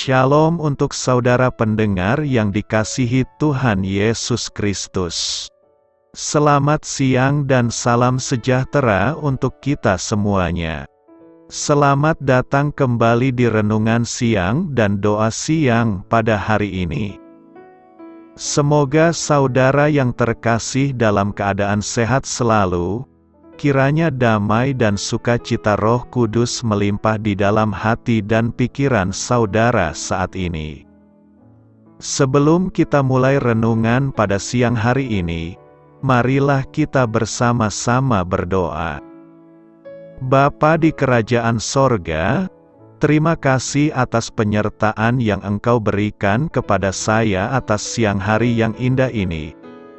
Shalom untuk saudara pendengar yang dikasihi Tuhan Yesus Kristus. Selamat siang dan salam sejahtera untuk kita semuanya. Selamat datang kembali di renungan siang dan doa siang pada hari ini. Semoga saudara yang terkasih dalam keadaan sehat selalu. Kiranya damai dan sukacita Roh Kudus melimpah di dalam hati dan pikiran saudara saat ini. Sebelum kita mulai renungan pada siang hari ini, marilah kita bersama-sama berdoa. Bapa di kerajaan sorga, terima kasih atas penyertaan yang Engkau berikan kepada saya atas siang hari yang indah ini.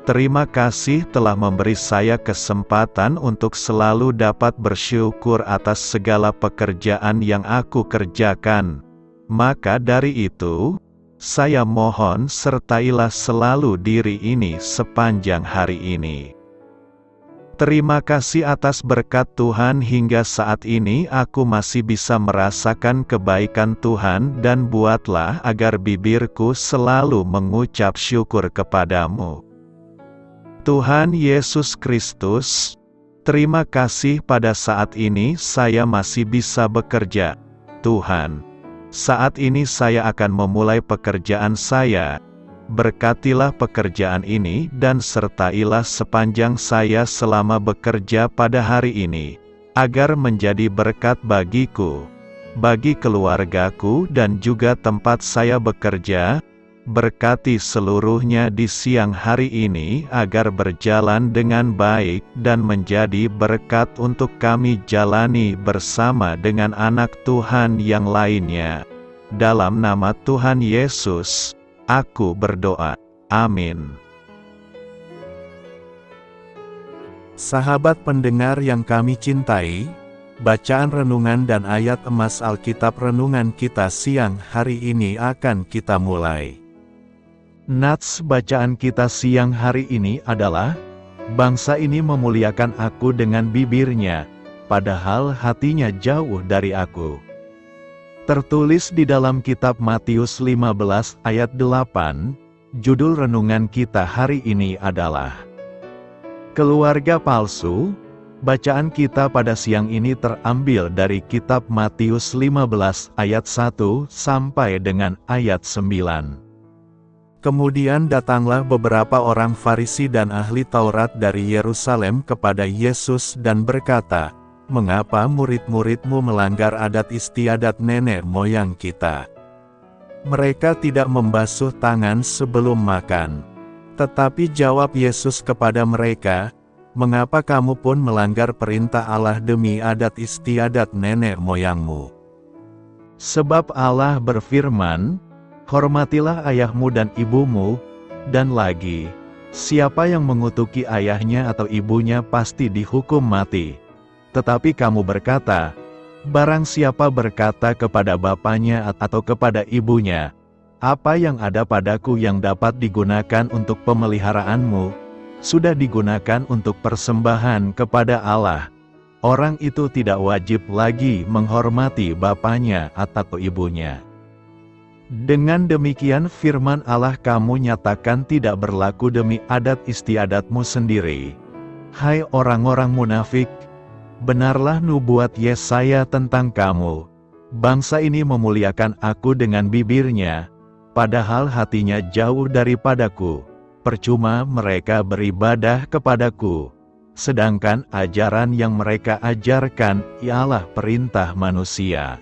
Terima kasih telah memberi saya kesempatan untuk selalu dapat bersyukur atas segala pekerjaan yang aku kerjakan. Maka dari itu, saya mohon sertailah selalu diri ini sepanjang hari ini. Terima kasih atas berkat Tuhan hingga saat ini aku masih bisa merasakan kebaikan Tuhan dan buatlah agar bibirku selalu mengucap syukur kepadamu. Tuhan Yesus Kristus, terima kasih pada saat ini saya masih bisa bekerja. Tuhan, saat ini saya akan memulai pekerjaan saya. Berkatilah pekerjaan ini dan sertailah sepanjang saya selama bekerja pada hari ini, agar menjadi berkat bagiku, bagi keluargaku dan juga tempat saya bekerja. Berkati seluruhnya di siang hari ini agar berjalan dengan baik dan menjadi berkat untuk kami jalani bersama dengan anak Tuhan yang lainnya. Dalam nama Tuhan Yesus, aku berdoa. Amin. Sahabat pendengar yang kami cintai, bacaan renungan dan ayat emas Alkitab renungan kita siang hari ini akan kita mulai. Nats bacaan kita siang hari ini adalah, bangsa ini memuliakan aku dengan bibirnya, padahal hatinya jauh dari aku. Tertulis di dalam kitab Matius 15 ayat 8, judul renungan kita hari ini adalah Keluarga Palsu. Bacaan kita pada siang ini terambil dari kitab Matius 15 ayat 1 sampai dengan ayat 9. Kemudian datanglah beberapa orang Farisi dan ahli Taurat dari Yerusalem kepada Yesus dan berkata, "Mengapa murid-muridmu melanggar adat istiadat nenek moyang kita? Mereka tidak membasuh tangan sebelum makan." Tetapi jawab Yesus kepada mereka, "Mengapa kamu pun melanggar perintah Allah demi adat istiadat nenek moyangmu? Sebab Allah berfirman, hormatilah ayahmu dan ibumu, dan lagi, siapa yang mengutuki ayahnya atau ibunya pasti dihukum mati. Tetapi kamu berkata, barang siapa berkata kepada bapaknya atau kepada ibunya, apa yang ada padaku yang dapat digunakan untuk pemeliharaanmu, sudah digunakan untuk persembahan kepada Allah. Orang itu tidak wajib lagi menghormati bapaknya atau ibunya. Dengan demikian firman Allah kamu nyatakan tidak berlaku demi adat istiadatmu sendiri. Hai orang-orang munafik, benarlah nubuat Yesaya tentang kamu. Bangsa ini memuliakan aku dengan bibirnya, padahal hatinya jauh daripadaku. Percuma mereka beribadah kepadaku, sedangkan ajaran yang mereka ajarkan ialah perintah manusia.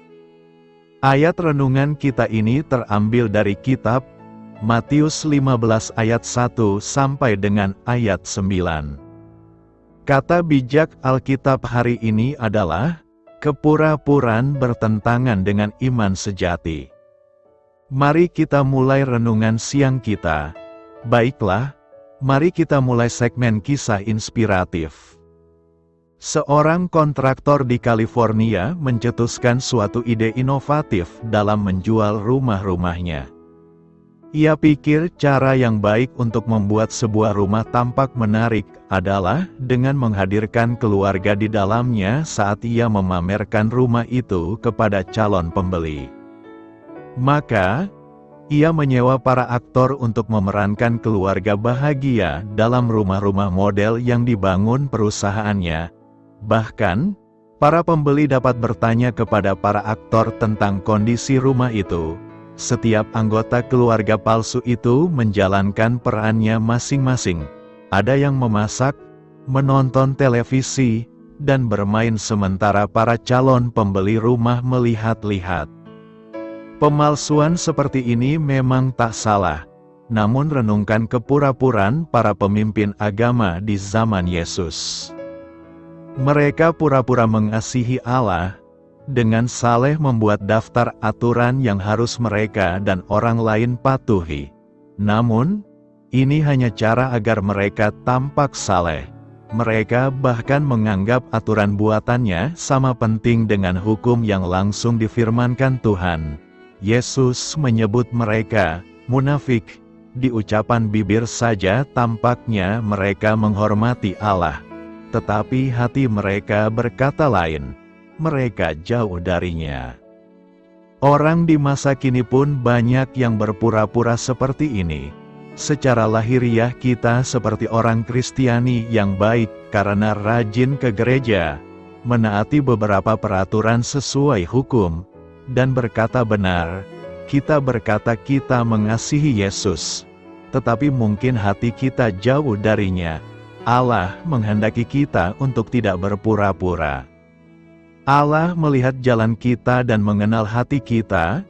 Ayat renungan kita ini terambil dari kitab Matius 15 ayat 1 sampai dengan ayat 9. Kata bijak Alkitab hari ini adalah, kepura-puraan bertentangan dengan iman sejati. Mari kita mulai renungan siang kita. Baiklah, mari kita mulai segmen kisah inspiratif. Seorang kontraktor di California mencetuskan suatu ide inovatif dalam menjual rumah-rumahnya. Ia pikir cara yang baik untuk membuat sebuah rumah tampak menarik adalah dengan menghadirkan keluarga di dalamnya saat ia memamerkan rumah itu kepada calon pembeli. Maka, ia menyewa para aktor untuk memerankan keluarga bahagia dalam rumah-rumah model yang dibangun perusahaannya. Bahkan, para pembeli dapat bertanya kepada para aktor tentang kondisi rumah itu. Setiap anggota keluarga palsu itu menjalankan perannya masing-masing. Ada yang memasak, menonton televisi, dan bermain sementara para calon pembeli rumah melihat-lihat. Pemalsuan seperti ini memang tak salah, namun renungkan kepura-puraan para pemimpin agama di zaman Yesus. Mereka pura-pura mengasihi Allah, dengan saleh membuat daftar aturan yang harus mereka dan orang lain patuhi. Namun, ini hanya cara agar mereka tampak saleh. Mereka bahkan menganggap aturan buatannya sama penting dengan hukum yang langsung difirmankan Tuhan. Yesus menyebut mereka munafik. Di ucapan bibir saja tampaknya mereka menghormati Allah, tetapi hati mereka berkata lain. Mereka jauh darinya. Orang di masa kini pun banyak yang berpura-pura seperti ini. Secara lahiriah kita seperti orang Kristiani yang baik karena rajin ke gereja, menaati beberapa peraturan sesuai hukum, dan berkata benar. Kita berkata kita mengasihi Yesus, tetapi mungkin hati kita jauh darinya. Allah menghendaki kita untuk tidak berpura-pura. Allah melihat jalan kita dan mengenal hati kita.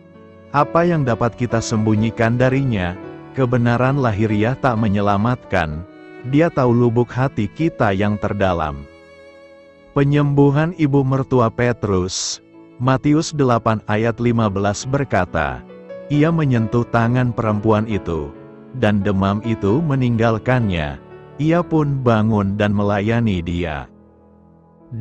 Apa yang dapat kita sembunyikan darinya? Kebenaran lahiriah tak menyelamatkan. Dia tahu lubuk hati kita yang terdalam. Penyembuhan ibu mertua Petrus. Matius 8 ayat 15 berkata, ia menyentuh tangan perempuan itu, dan demam itu meninggalkannya. Ia pun bangun dan melayani dia.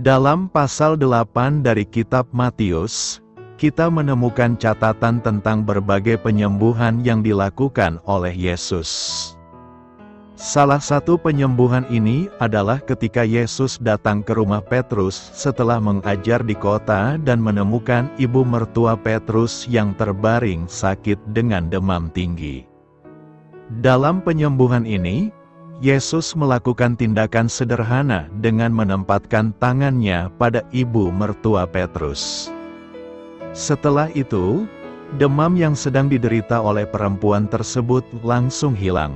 Dalam pasal 8 dari kitab Matius, kita menemukan catatan tentang berbagai penyembuhan yang dilakukan oleh Yesus. Salah satu penyembuhan ini adalah ketika Yesus datang ke rumah Petrus setelah mengajar di kota dan menemukan ibu mertua Petrus yang terbaring sakit dengan demam tinggi. Dalam penyembuhan ini, Yesus melakukan tindakan sederhana dengan menempatkan tangannya pada ibu mertua Petrus. Setelah itu, demam yang sedang diderita oleh perempuan tersebut langsung hilang.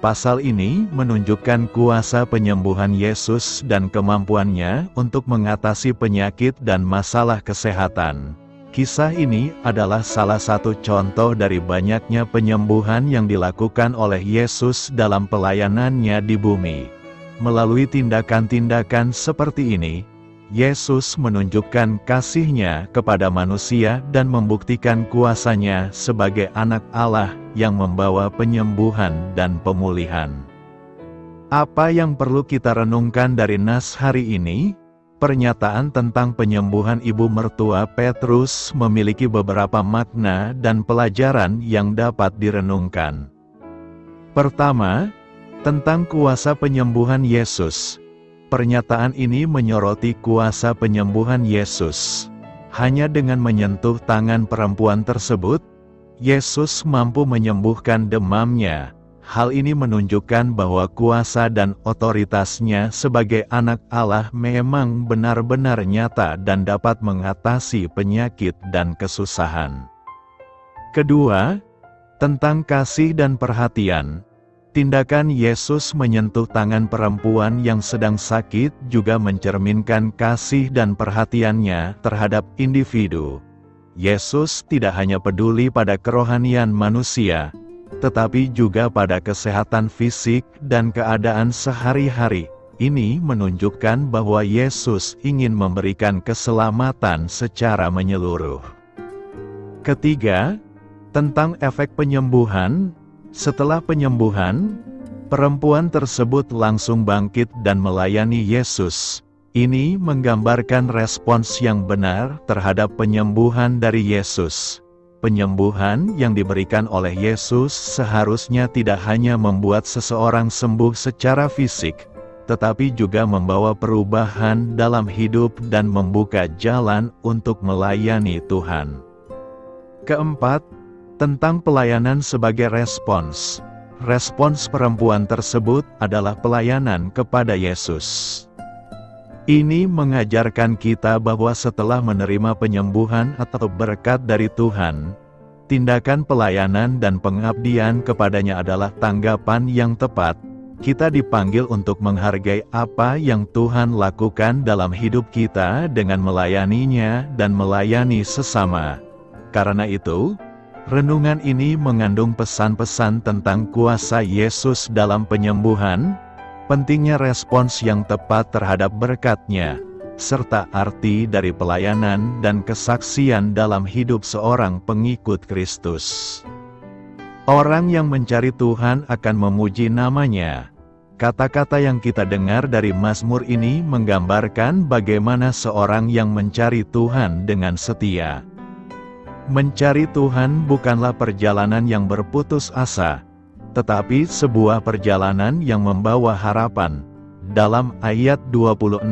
Pasal ini menunjukkan kuasa penyembuhan Yesus dan kemampuannya untuk mengatasi penyakit dan masalah kesehatan. Kisah ini adalah salah satu contoh dari banyaknya penyembuhan yang dilakukan oleh Yesus dalam pelayanannya di bumi. Melalui tindakan-tindakan seperti ini, Yesus menunjukkan kasih-Nya kepada manusia dan membuktikan kuasa-Nya sebagai anak Allah yang membawa penyembuhan dan pemulihan. Apa yang perlu kita renungkan dari nas hari ini? Pernyataan tentang penyembuhan ibu mertua Petrus memiliki beberapa makna dan pelajaran yang dapat direnungkan. Pertama, tentang kuasa penyembuhan Yesus. Pernyataan ini menyoroti kuasa penyembuhan Yesus. Hanya dengan menyentuh tangan perempuan tersebut, Yesus mampu menyembuhkan demamnya. Hal ini menunjukkan bahwa kuasa dan otoritasnya sebagai anak Allah memang benar-benar nyata dan dapat mengatasi penyakit dan kesusahan. Kedua, tentang kasih dan perhatian. Tindakan Yesus menyentuh tangan perempuan yang sedang sakit juga mencerminkan kasih dan perhatiannya terhadap individu. Yesus tidak hanya peduli pada kerohanian manusia, tetapi juga pada kesehatan fisik dan keadaan sehari-hari. Ini menunjukkan bahwa Yesus ingin memberikan keselamatan secara menyeluruh. Ketiga, tentang efek penyembuhan. Setelah penyembuhan, perempuan tersebut langsung bangkit dan melayani Yesus. Ini menggambarkan respons yang benar terhadap penyembuhan dari Yesus. Penyembuhan yang diberikan oleh Yesus seharusnya tidak hanya membuat seseorang sembuh secara fisik, tetapi juga membawa perubahan dalam hidup dan membuka jalan untuk melayani Tuhan. Keempat, Tentang pelayanan sebagai respons. Respons perempuan tersebut adalah pelayanan kepada Yesus. Ini mengajarkan kita bahwa setelah menerima penyembuhan atau berkat dari Tuhan, tindakan pelayanan dan pengabdian kepadanya adalah tanggapan yang tepat. Kita dipanggil untuk menghargai apa yang Tuhan lakukan dalam hidup kita dengan melayaninya dan melayani sesama. Karena itu, renungan ini mengandung pesan-pesan tentang kuasa Yesus dalam penyembuhan, pentingnya respons yang tepat terhadap berkat-Nya, serta arti dari pelayanan dan kesaksian dalam hidup seorang pengikut Kristus. Orang yang mencari Tuhan akan memuji nama-Nya. Kata-kata yang kita dengar dari Mazmur ini menggambarkan bagaimana seorang yang mencari Tuhan dengan setia. Mencari Tuhan bukanlah perjalanan yang berputus asa, tetapi sebuah perjalanan yang membawa harapan. Dalam ayat 26,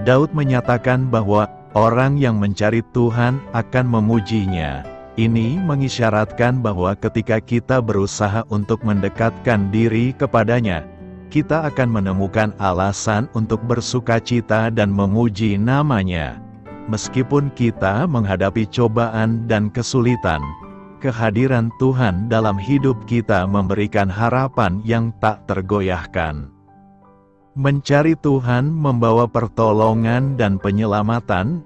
Daud menyatakan bahwa orang yang mencari Tuhan akan memujinya. Ini mengisyaratkan bahwa ketika kita berusaha untuk mendekatkan diri kepadanya, kita akan menemukan alasan untuk bersukacita dan memuji nama-Nya. Meskipun kita menghadapi cobaan dan kesulitan, kehadiran Tuhan dalam hidup kita memberikan harapan yang tak tergoyahkan. Mencari Tuhan membawa pertolongan dan penyelamatan.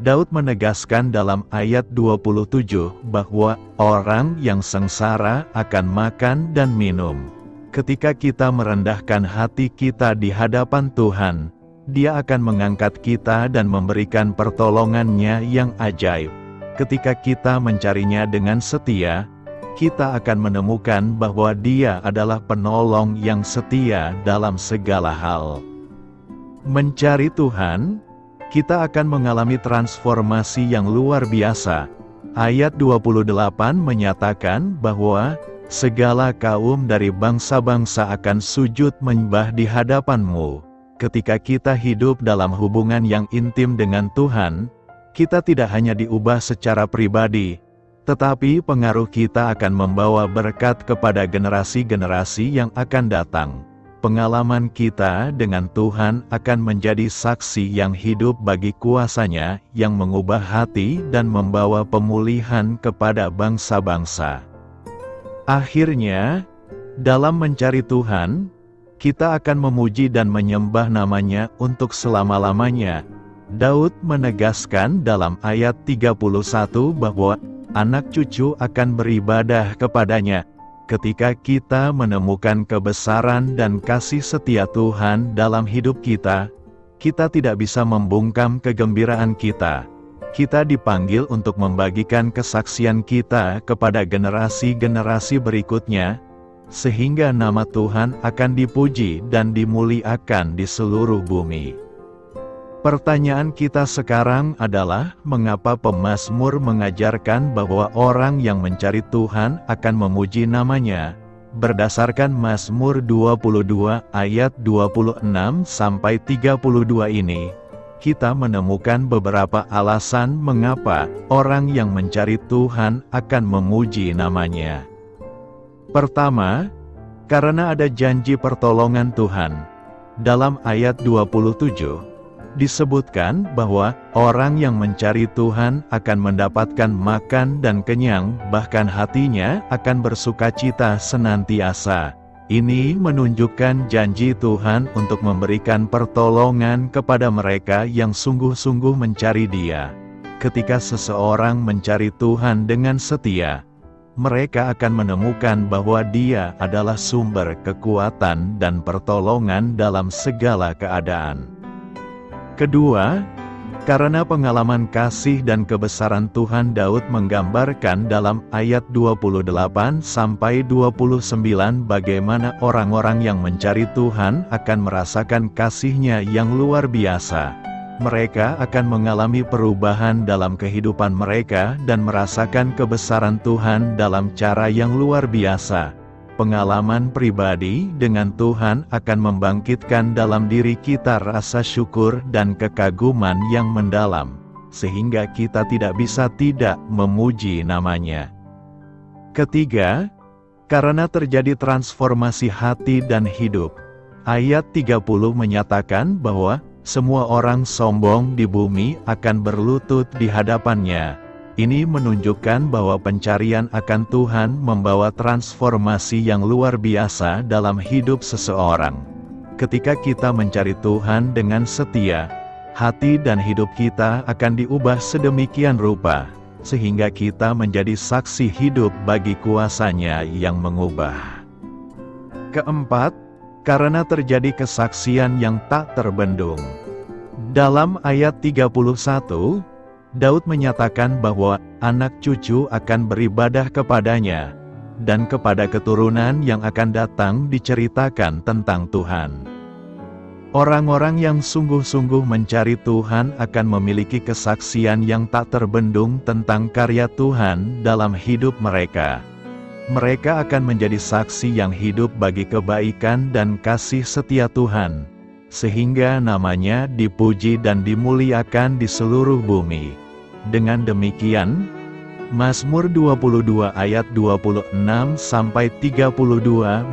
Daud menegaskan dalam ayat 27 bahwa orang yang sengsara akan makan dan minum. Ketika kita merendahkan hati kita di hadapan Tuhan, Dia akan mengangkat kita dan memberikan pertolongan-Nya yang ajaib. Ketika kita mencarinya dengan setia, kita akan menemukan bahwa Dia adalah penolong yang setia dalam segala hal. Mencari Tuhan, kita akan mengalami transformasi yang luar biasa. Ayat 28 menyatakan bahwa segala kaum dari bangsa-bangsa akan sujud menyembah di hadapan-Mu. Ketika kita hidup dalam hubungan yang intim dengan Tuhan, kita tidak hanya diubah secara pribadi, tetapi pengaruh kita akan membawa berkat kepada generasi-generasi yang akan datang. Pengalaman kita dengan Tuhan akan menjadi saksi yang hidup bagi kuasa-Nya yang mengubah hati dan membawa pemulihan kepada bangsa-bangsa. Akhirnya, dalam mencari Tuhan, kita akan memuji dan menyembah nama-Nya untuk selama-lamanya. Daud menegaskan dalam ayat 31 bahwa anak cucu akan beribadah kepadanya. Ketika kita menemukan kebesaran dan kasih setia Tuhan dalam hidup kita, kita tidak bisa membungkam kegembiraan kita. Kita dipanggil untuk membagikan kesaksian kita kepada generasi-generasi berikutnya, sehingga nama Tuhan akan dipuji dan dimuliakan di seluruh bumi. Pertanyaan kita sekarang adalah, mengapa pemazmur mengajarkan bahwa orang yang mencari Tuhan akan memuji nama-Nya? Berdasarkan Mazmur 22 ayat 26-32 ini, kita menemukan beberapa alasan mengapa orang yang mencari Tuhan akan memuji nama-Nya. Pertama, karena ada janji pertolongan Tuhan. Dalam ayat 27, disebutkan bahwa orang yang mencari Tuhan akan mendapatkan makan dan kenyang, bahkan hatinya akan bersukacita senantiasa. Ini menunjukkan janji Tuhan untuk memberikan pertolongan kepada mereka yang sungguh-sungguh mencari Dia. Ketika seseorang mencari Tuhan dengan setia, mereka akan menemukan bahwa Dia adalah sumber kekuatan dan pertolongan dalam segala keadaan. Kedua, karena pengalaman kasih dan kebesaran Tuhan, Daud menggambarkan dalam ayat 28-29 bagaimana orang-orang yang mencari Tuhan akan merasakan kasih-Nya yang luar biasa. Mereka akan mengalami perubahan dalam kehidupan mereka dan merasakan kebesaran Tuhan dalam cara yang luar biasa. Pengalaman pribadi dengan Tuhan akan membangkitkan dalam diri kita rasa syukur dan kekaguman yang mendalam, sehingga kita tidak bisa tidak memuji nama-Nya. Ketiga, karena terjadi transformasi hati dan hidup. Ayat 30 menyatakan bahwa semua orang sombong di bumi akan berlutut di hadapannya. Ini menunjukkan bahwa pencarian akan Tuhan membawa transformasi yang luar biasa dalam hidup seseorang. Ketika kita mencari Tuhan dengan setia, hati dan hidup kita akan diubah sedemikian rupa, sehingga kita menjadi saksi hidup bagi kuasa-Nya yang mengubah. Keempat, karena terjadi kesaksian yang tak terbendung. Dalam ayat 31, Daud menyatakan bahwa anak cucu akan beribadah kepadanya, dan kepada keturunan yang akan datang diceritakan tentang Tuhan. Orang-orang yang sungguh-sungguh mencari Tuhan akan memiliki kesaksian yang tak terbendung tentang karya Tuhan dalam hidup mereka. Mereka akan menjadi saksi yang hidup bagi kebaikan dan kasih setia Tuhan, sehingga namanya dipuji dan dimuliakan di seluruh bumi. Dengan demikian, Mazmur 22 ayat 26-32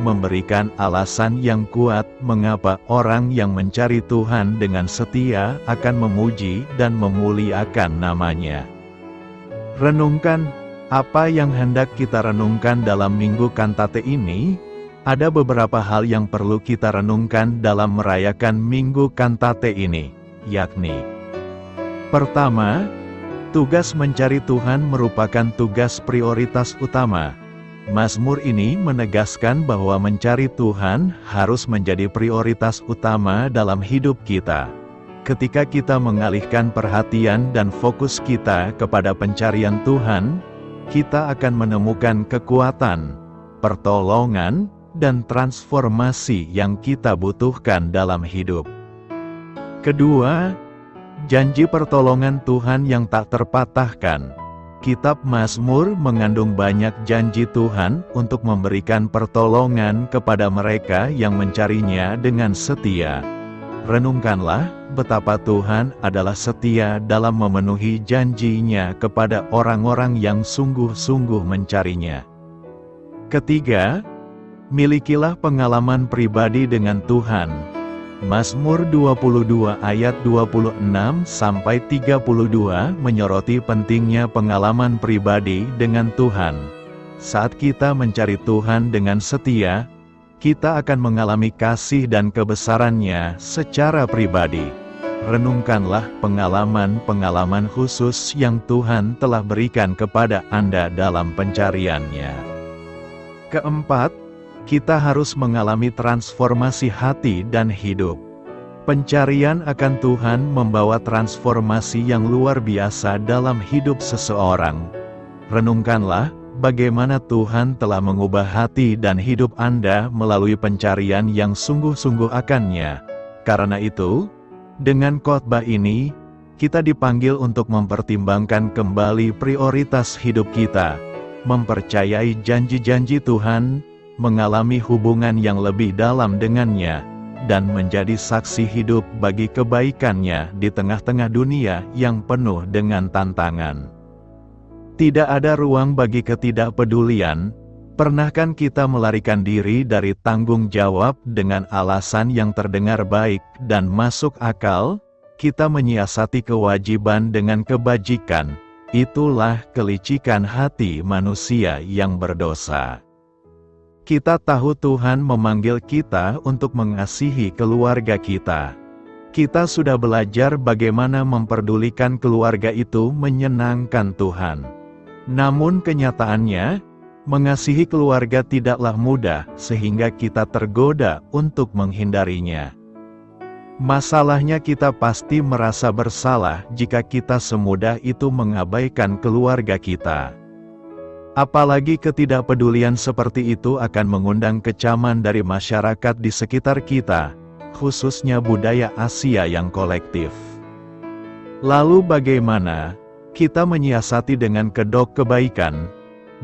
memberikan alasan yang kuat mengapa orang yang mencari Tuhan dengan setia akan memuji dan memuliakan namanya. Renungkan, apa yang hendak kita renungkan dalam Minggu Kantate ini? Ada beberapa hal yang perlu kita renungkan dalam merayakan Minggu Kantate ini, yakni: pertama, tugas mencari Tuhan merupakan tugas prioritas utama. Mazmur ini menegaskan bahwa mencari Tuhan harus menjadi prioritas utama dalam hidup kita. Ketika kita mengalihkan perhatian dan fokus kita kepada pencarian Tuhan, kita akan menemukan kekuatan, pertolongan, dan transformasi yang kita butuhkan dalam hidup. Kedua, janji pertolongan Tuhan yang tak terpatahkan. Kitab Mazmur mengandung banyak janji Tuhan untuk memberikan pertolongan kepada mereka yang mencarinya dengan setia. Renungkanlah betapa Tuhan adalah setia dalam memenuhi janji-Nya kepada orang-orang yang sungguh-sungguh mencarinya. Ketiga, milikilah pengalaman pribadi dengan Tuhan. Mazmur 22 ayat 26-32 menyoroti pentingnya pengalaman pribadi dengan Tuhan. Saat kita mencari Tuhan dengan setia, kita akan mengalami kasih dan kebesaran-Nya secara pribadi. Renungkanlah pengalaman-pengalaman khusus yang Tuhan telah berikan kepada Anda dalam pencarian-Nya. Keempat, kita harus mengalami transformasi hati dan hidup. Pencarian akan Tuhan membawa transformasi yang luar biasa dalam hidup seseorang. Renungkanlah bagaimana Tuhan telah mengubah hati dan hidup Anda melalui pencarian yang sungguh-sungguh akan-Nya. Karena itu, dengan khotbah ini, kita dipanggil untuk mempertimbangkan kembali prioritas hidup kita, mempercayai janji-janji Tuhan, mengalami hubungan yang lebih dalam dengannya, dan menjadi saksi hidup bagi kebaikan-Nya di tengah-tengah dunia yang penuh dengan tantangan. Tidak ada ruang bagi ketidakpedulian. Pernahkah kita melarikan diri dari tanggung jawab dengan alasan yang terdengar baik dan masuk akal? Kita menyiasati kewajiban dengan kebajikan. Itulah kelicikan hati manusia yang berdosa. Kita tahu Tuhan memanggil kita untuk mengasihi keluarga kita. Kita sudah belajar bagaimana memperdulikan keluarga itu menyenangkan Tuhan. Namun kenyataannya, mengasihi keluarga tidaklah mudah sehingga kita tergoda untuk menghindarinya. Masalahnya kita pasti merasa bersalah jika kita semudah itu mengabaikan keluarga kita. Apalagi ketidakpedulian seperti itu akan mengundang kecaman dari masyarakat di sekitar kita, khususnya budaya Asia yang kolektif. Lalu bagaimana kita menyiasati dengan kedok kebaikan,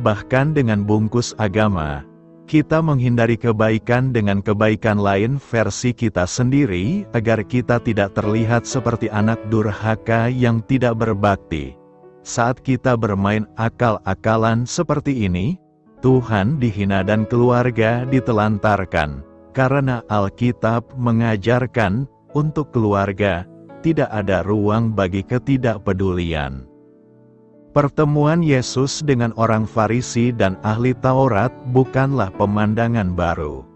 bahkan dengan bungkus agama? Kita menghindari kebaikan dengan kebaikan lain versi kita sendiri, agar kita tidak terlihat seperti anak durhaka yang tidak berbakti. Saat kita bermain akal-akalan seperti ini, Tuhan dihina dan keluarga ditelantarkan. Karena Alkitab mengajarkan, untuk keluarga, tidak ada ruang bagi ketidakpedulian. Pertemuan Yesus dengan orang Farisi dan ahli Taurat bukanlah pemandangan baru.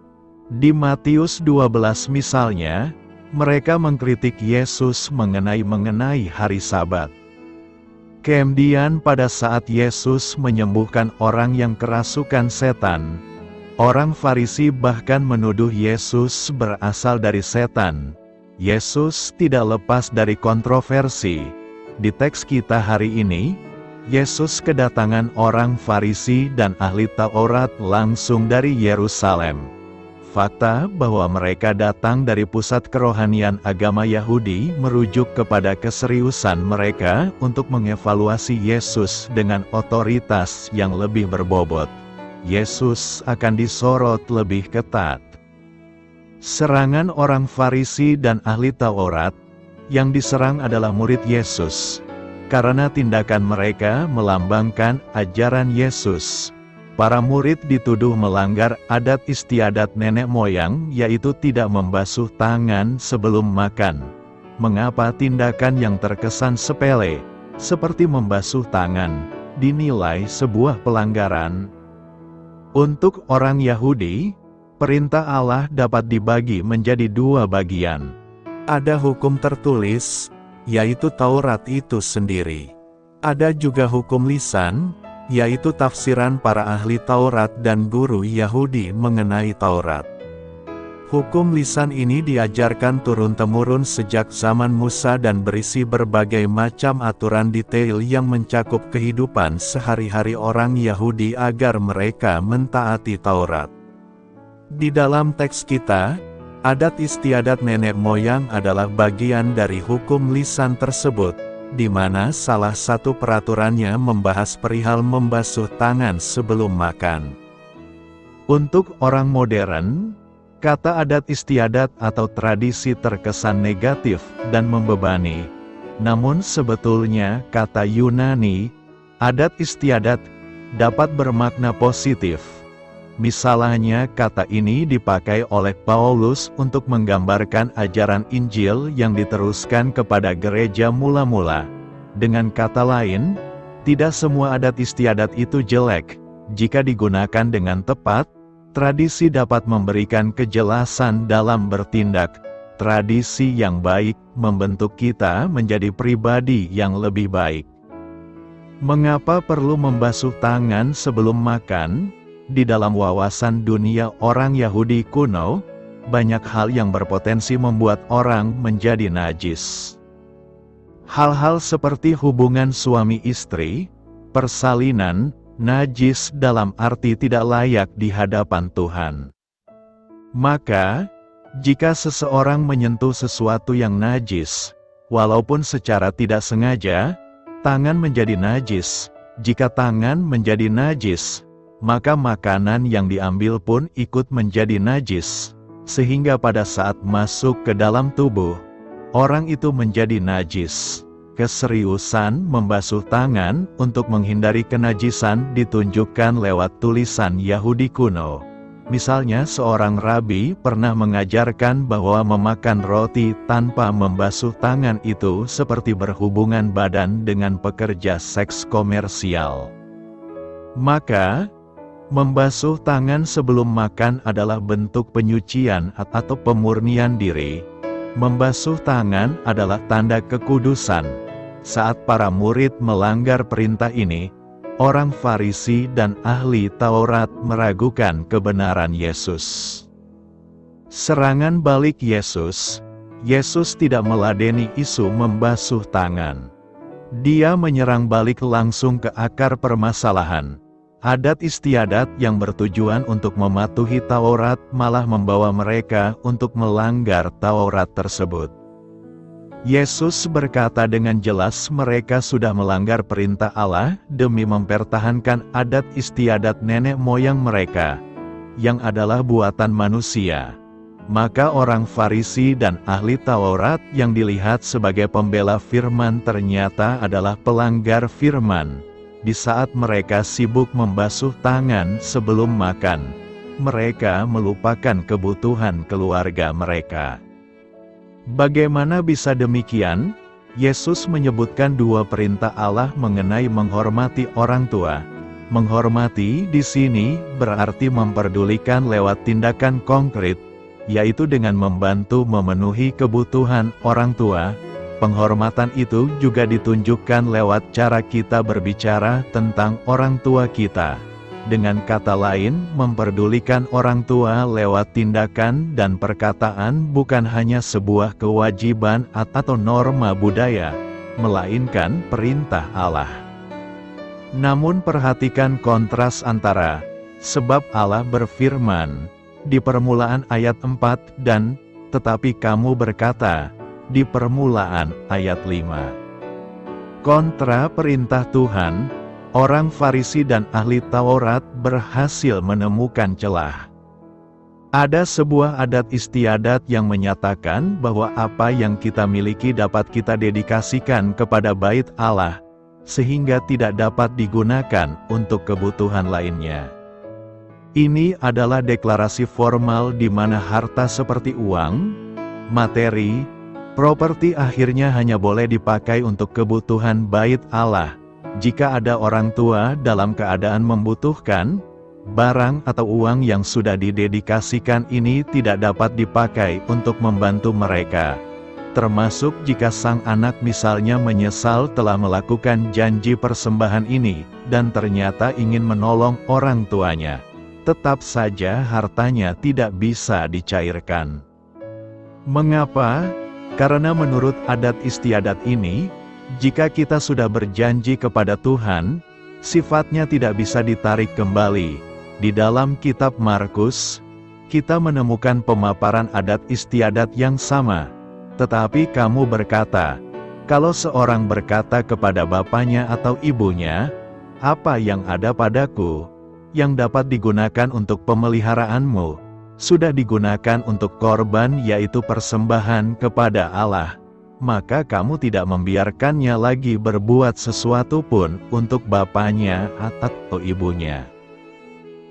Di Matius 12 misalnya, mereka mengkritik Yesus mengenai hari Sabat. Kemudian pada saat Yesus menyembuhkan orang yang kerasukan setan, orang Farisi bahkan menuduh Yesus berasal dari setan. Yesus tidak lepas dari kontroversi. Di teks kita hari ini, Yesus kedatangan orang Farisi dan ahli Taurat langsung dari Yerusalem. Fakta bahwa mereka datang dari pusat kerohanian agama Yahudi merujuk kepada keseriusan mereka untuk mengevaluasi Yesus dengan otoritas yang lebih berbobot. Yesus akan disorot lebih ketat. Serangan orang Farisi dan ahli Taurat, yang diserang adalah murid Yesus. Karena tindakan mereka melambangkan ajaran Yesus. Para murid dituduh melanggar adat istiadat nenek moyang, yaitu tidak membasuh tangan sebelum makan. Mengapa tindakan yang terkesan sepele, seperti membasuh tangan, dinilai sebuah pelanggaran? Untuk orang Yahudi, perintah Allah dapat dibagi menjadi dua bagian. Ada hukum tertulis, yaitu Taurat itu sendiri. Ada juga hukum lisan, yaitu tafsiran para ahli Taurat dan guru Yahudi mengenai Taurat. Hukum lisan ini diajarkan turun-temurun sejak zaman Musa dan berisi berbagai macam aturan detail yang mencakup kehidupan sehari-hari orang Yahudi agar mereka mentaati Taurat. Di dalam teks kita, adat istiadat nenek moyang adalah bagian dari hukum lisan tersebut, di mana salah satu peraturannya membahas perihal membasuh tangan sebelum makan. Untuk orang modern, kata adat istiadat atau tradisi terkesan negatif dan membebani. Namun sebetulnya kata Yunani, adat istiadat, dapat bermakna positif. Misalnya kata ini dipakai oleh Paulus untuk menggambarkan ajaran Injil yang diteruskan kepada gereja mula-mula. Dengan kata lain, tidak semua adat istiadat itu jelek. Jika digunakan dengan tepat, tradisi dapat memberikan kejelasan dalam bertindak. Tradisi yang baik membentuk kita menjadi pribadi yang lebih baik. Mengapa perlu membasuh tangan sebelum makan? Di dalam wawasan dunia orang Yahudi kuno, banyak hal yang berpotensi membuat orang menjadi najis. Hal-hal seperti hubungan suami istri, persalinan, najis dalam arti tidak layak di hadapan Tuhan. Maka, jika seseorang menyentuh sesuatu yang najis, walaupun secara tidak sengaja, tangan menjadi najis. Jika tangan menjadi najis, maka makanan yang diambil pun ikut menjadi najis, sehingga pada saat masuk ke dalam tubuh, orang itu menjadi najis. Keseriusan membasuh tangan untuk menghindari kenajisan ditunjukkan lewat tulisan Yahudi kuno. Misalnya seorang rabi pernah mengajarkan bahwa memakan roti tanpa membasuh tangan itu seperti berhubungan badan dengan pekerja seks komersial. Maka, membasuh tangan sebelum makan adalah bentuk penyucian atau pemurnian diri. Membasuh tangan adalah tanda kekudusan. Saat para murid melanggar perintah ini, orang Farisi dan ahli Taurat meragukan kebenaran Yesus. Serangan balik Yesus, Yesus tidak meladeni isu membasuh tangan. Dia menyerang balik langsung ke akar permasalahan. Adat istiadat yang bertujuan untuk mematuhi Taurat malah membawa mereka untuk melanggar Taurat tersebut. Yesus berkata dengan jelas mereka sudah melanggar perintah Allah demi mempertahankan adat istiadat nenek moyang mereka, yang adalah buatan manusia. Maka orang Farisi dan ahli Taurat yang dilihat sebagai pembela firman ternyata adalah pelanggar firman. di saat mereka sibuk membasuh tangan sebelum makan, mereka melupakan kebutuhan keluarga mereka. Bagaimana bisa demikian? Yesus menyebutkan dua perintah Allah mengenai menghormati orang tua. Menghormati di sini berarti memperdulikan lewat tindakan konkret, yaitu dengan membantu memenuhi kebutuhan orang tua. Penghormatan itu juga ditunjukkan lewat cara kita berbicara tentang orang tua kita. Dengan kata lain, memperdulikan orang tua lewat tindakan dan perkataan bukan hanya sebuah kewajiban atau norma budaya, melainkan perintah Allah. Namun perhatikan kontras antara, sebab Allah berfirman, di permulaan ayat 4 dan, tetapi kamu berkata, di permulaan ayat 5. Kontra perintah Tuhan, orang Farisi dan ahli Taurat berhasil menemukan celah. Ada sebuah adat istiadat yang menyatakan bahwa apa yang kita miliki dapat kita dedikasikan kepada bait Allah, sehingga tidak dapat digunakan untuk kebutuhan lainnya. Ini adalah deklarasi formal di mana harta seperti uang, materi, properti akhirnya hanya boleh dipakai untuk kebutuhan bait Allah. Jika ada orang tua dalam keadaan membutuhkan, barang atau uang yang sudah didedikasikan ini tidak dapat dipakai untuk membantu mereka. Termasuk jika sang anak misalnya menyesal telah melakukan janji persembahan ini, dan ternyata ingin menolong orang tuanya. Tetap saja hartanya tidak bisa dicairkan. Mengapa? Karena menurut adat istiadat ini, jika kita sudah berjanji kepada Tuhan, sifatnya tidak bisa ditarik kembali. Di dalam kitab Markus, kita menemukan pemaparan adat istiadat yang sama. Tetapi kamu berkata, kalau seorang berkata kepada bapaknya atau ibunya, apa yang ada padaku, yang dapat digunakan untuk pemeliharaanmu, sudah digunakan untuk korban yaitu persembahan kepada Allah, maka kamu tidak membiarkannya lagi berbuat sesuatu pun untuk bapaknya atau ibunya.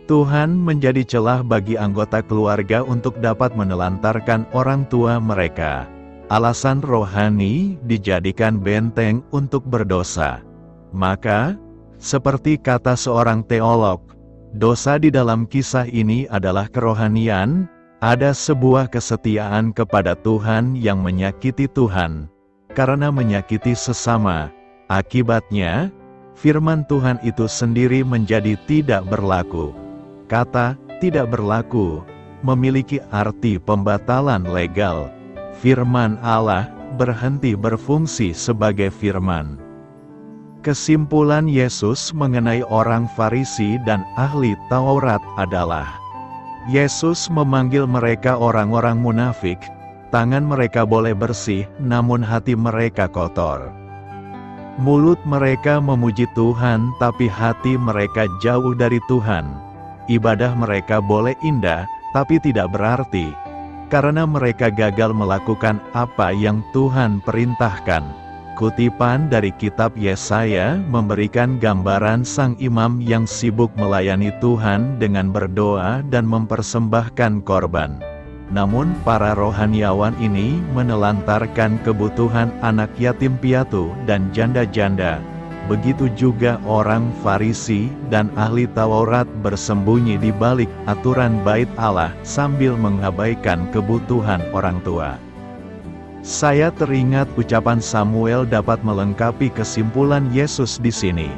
Tuhan menjadi celah bagi anggota keluarga untuk dapat menelantarkan orang tua mereka. Alasan rohani dijadikan benteng untuk berdosa. Maka, seperti kata seorang teolog, dosa di dalam kisah ini adalah kerohanian, ada sebuah kesetiaan kepada Tuhan yang menyakiti Tuhan. Karena menyakiti sesama, akibatnya, firman Tuhan itu sendiri menjadi tidak berlaku. Kata tidak berlaku memiliki arti pembatalan legal. Firman Allah berhenti berfungsi sebagai firman. Kesimpulan Yesus mengenai orang Farisi dan ahli Taurat adalah, Yesus memanggil mereka orang-orang munafik, tangan mereka boleh bersih, namun hati mereka kotor. Mulut mereka memuji Tuhan, tapi hati mereka jauh dari Tuhan. Ibadah mereka boleh indah, tapi tidak berarti, karena mereka gagal melakukan apa yang Tuhan perintahkan. Kutipan dari kitab Yesaya memberikan gambaran sang imam yang sibuk melayani Tuhan dengan berdoa dan mempersembahkan korban. Namun para rohaniawan ini menelantarkan kebutuhan anak yatim piatu dan janda-janda. Begitu juga orang Farisi dan ahli Taurat bersembunyi di balik aturan bait Allah sambil mengabaikan kebutuhan orang tua. Saya teringat ucapan Samuel dapat melengkapi kesimpulan Yesus di sini.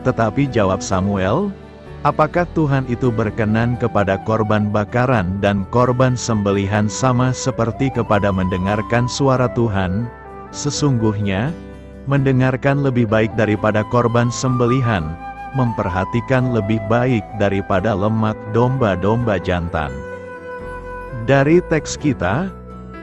Tetapi jawab Samuel, apakah Tuhan itu berkenan kepada korban bakaran dan korban sembelihan sama seperti kepada mendengarkan suara Tuhan? Sesungguhnya, mendengarkan lebih baik daripada korban sembelihan, memperhatikan lebih baik daripada lemak domba-domba jantan. Dari teks kita,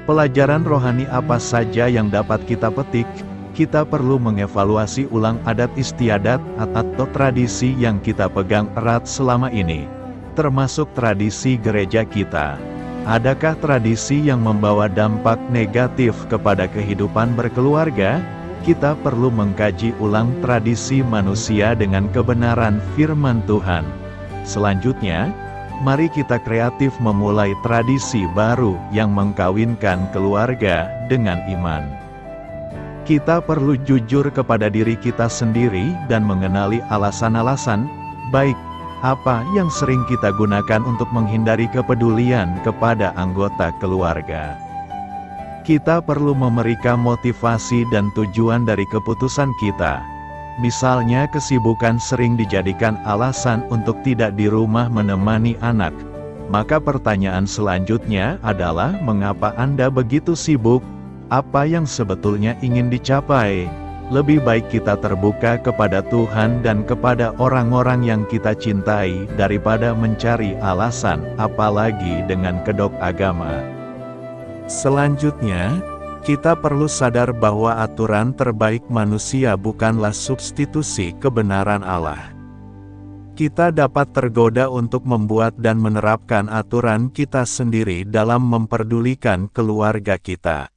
pelajaran rohani apa saja yang dapat kita petik? Kita perlu mengevaluasi ulang adat istiadat atau tradisi yang kita pegang erat selama ini, termasuk tradisi gereja kita. Adakah tradisi yang membawa dampak negatif kepada kehidupan berkeluarga? kita perlu mengkaji ulang tradisi manusia dengan kebenaran firman Tuhan. Selanjutnya, mari kita kreatif memulai tradisi baru yang mengkawinkan keluarga dengan iman. Kita perlu jujur kepada diri kita sendiri dan mengenali alasan-alasan baik apa yang sering kita gunakan untuk menghindari kepedulian kepada anggota keluarga. Kita perlu memberikan motivasi dan tujuan dari keputusan kita. Misalnya kesibukan sering dijadikan alasan untuk tidak di rumah menemani anak. Maka pertanyaan selanjutnya adalah mengapa Anda begitu sibuk? Apa yang sebetulnya ingin dicapai? Lebih baik kita terbuka kepada Tuhan dan kepada orang-orang yang kita cintai daripada mencari alasan, apalagi dengan kedok agama. Selanjutnya, kita perlu sadar bahwa aturan terbaik manusia bukanlah substitusi kebenaran Allah. Kita dapat tergoda untuk membuat dan menerapkan aturan kita sendiri dalam memperdulikan keluarga kita.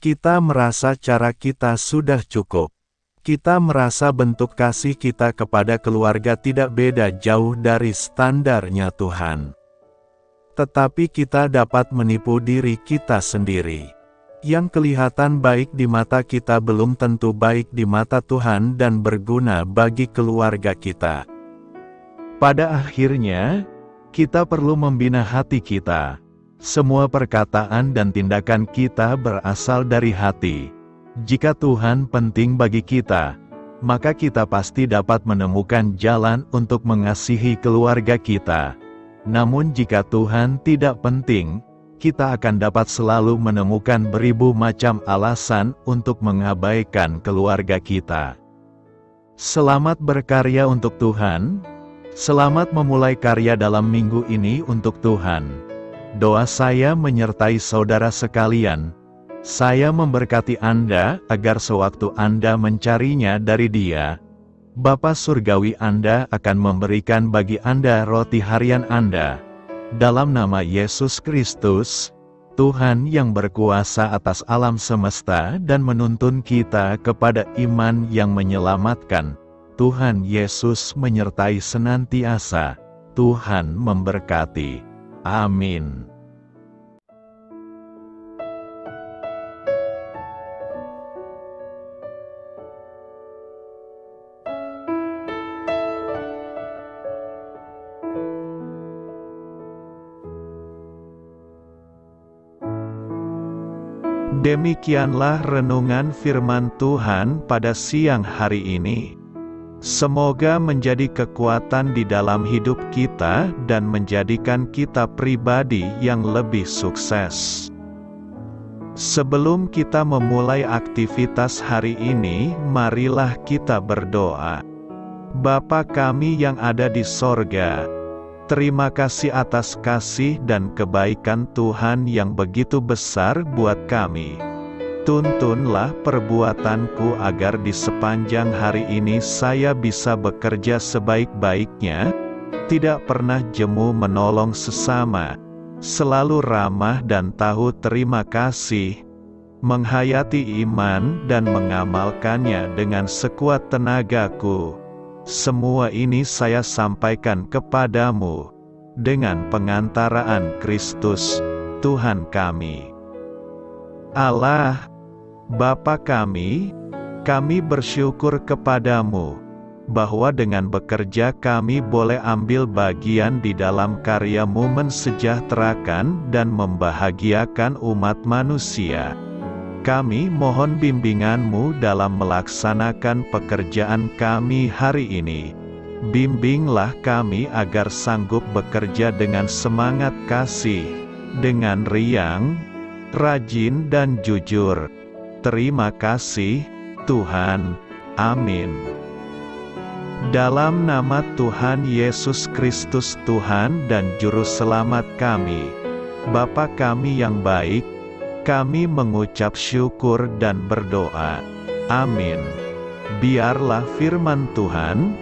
Kita merasa cara kita sudah cukup. Kita merasa bentuk kasih kita kepada keluarga tidak beda jauh dari standarnya Tuhan. Tetapi kita dapat menipu diri kita sendiri. Yang kelihatan baik di mata kita belum tentu baik di mata Tuhan dan berguna bagi keluarga kita. Pada akhirnya, kita perlu membina hati kita. Semua perkataan dan tindakan kita berasal dari hati. Jika Tuhan penting bagi kita, maka kita pasti dapat menemukan jalan untuk mengasihi keluarga kita. Namun jika Tuhan tidak penting, kita akan dapat selalu menemukan beribu macam alasan untuk mengabaikan keluarga kita. Selamat berkarya untuk Tuhan. Selamat memulai karya dalam minggu ini untuk Tuhan. Doa saya menyertai saudara sekalian. Saya memberkati Anda agar sewaktu Anda mencarinya dari Dia, Bapa Surgawi Anda akan memberikan bagi Anda roti harian Anda. Dalam nama Yesus Kristus, Tuhan yang berkuasa atas alam semesta dan menuntun kita kepada iman yang menyelamatkan. Tuhan Yesus menyertai senantiasa. Tuhan memberkati. Amin. Demikianlah renungan firman Tuhan pada siang hari ini. Semoga menjadi kekuatan di dalam hidup kita dan menjadikan kita pribadi yang lebih sukses. Sebelum kita memulai aktivitas hari ini, marilah kita berdoa. Bapa kami yang ada di sorga, terima kasih atas kasih dan kebaikan Tuhan yang begitu besar buat kami. Tuntunlah perbuatanku agar di sepanjang hari ini saya bisa bekerja sebaik-baiknya, tidak pernah jemu menolong sesama, selalu ramah dan tahu terima kasih, menghayati iman dan mengamalkannya dengan sekuat tenagaku. Semua ini saya sampaikan kepadamu, dengan pengantaraan Kristus, Tuhan kami. Allah, Bapa kami bersyukur kepadamu, bahwa dengan bekerja kami boleh ambil bagian di dalam karya-Mu mensejahterakan dan membahagiakan umat manusia. Kami mohon bimbingan-Mu dalam melaksanakan pekerjaan kami hari ini. Bimbinglah kami agar sanggup bekerja dengan semangat kasih, dengan riang, rajin dan jujur. Terima kasih, Tuhan. Amin. Dalam nama Tuhan Yesus Kristus Tuhan dan Juru Selamat kami, Bapa kami yang baik, kami mengucap syukur dan berdoa. Amin. Biarlah firman Tuhan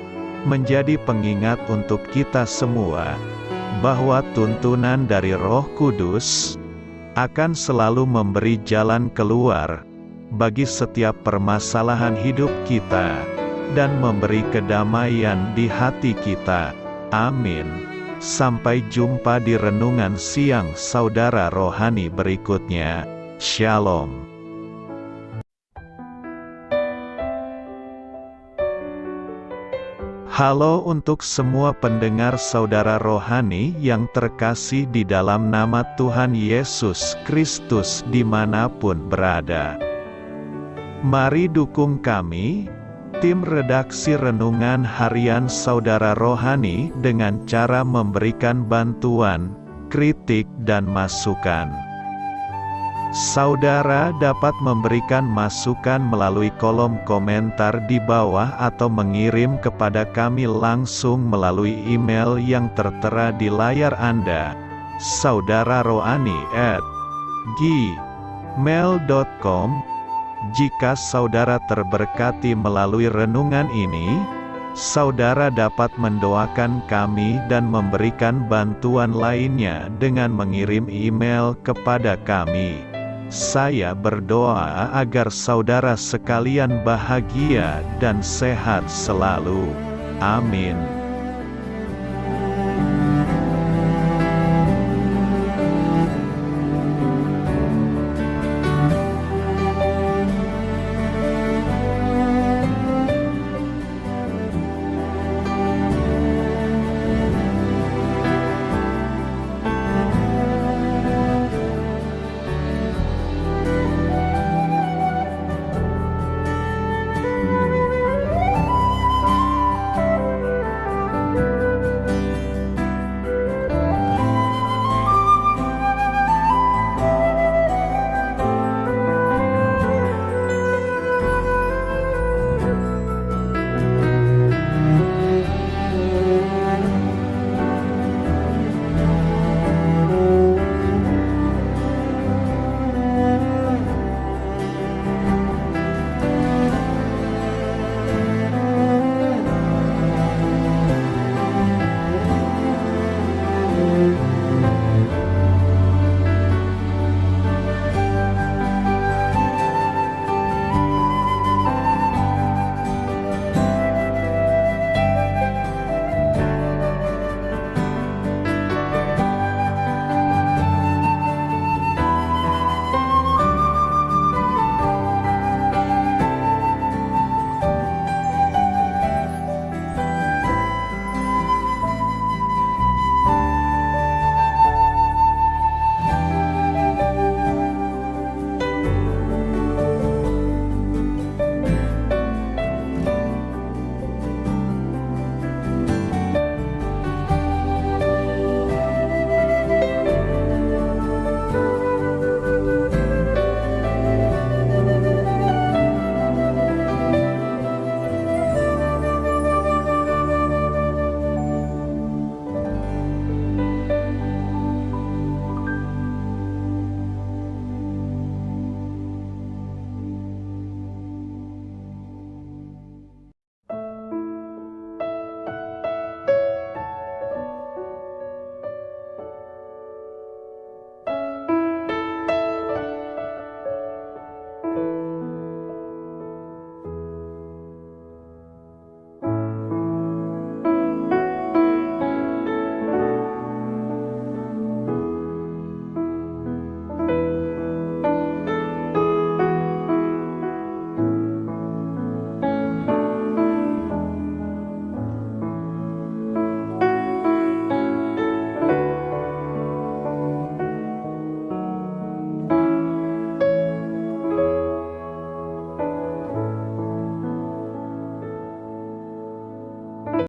menjadi pengingat untuk kita semua, bahwa tuntunan dari Roh Kudus akan selalu memberi jalan keluar bagi setiap permasalahan hidup kita, dan memberi kedamaian di hati kita. Amin. Sampai jumpa di renungan siang saudara rohani berikutnya. Shalom. Halo untuk semua pendengar saudara rohani yang terkasih di dalam nama Tuhan Yesus Kristus dimanapun berada. Mari dukung kami, tim redaksi Renungan Harian Saudara Rohani dengan cara memberikan bantuan, kritik dan masukan. Saudara dapat memberikan masukan melalui kolom komentar di bawah atau mengirim kepada kami langsung melalui email yang tertera di layar Anda, saudararohani@gmail.com. Jika saudara terberkati melalui renungan ini, saudara dapat mendoakan kami dan memberikan bantuan lainnya dengan mengirim email kepada kami. Saya berdoa agar saudara sekalian bahagia dan sehat selalu. Amin.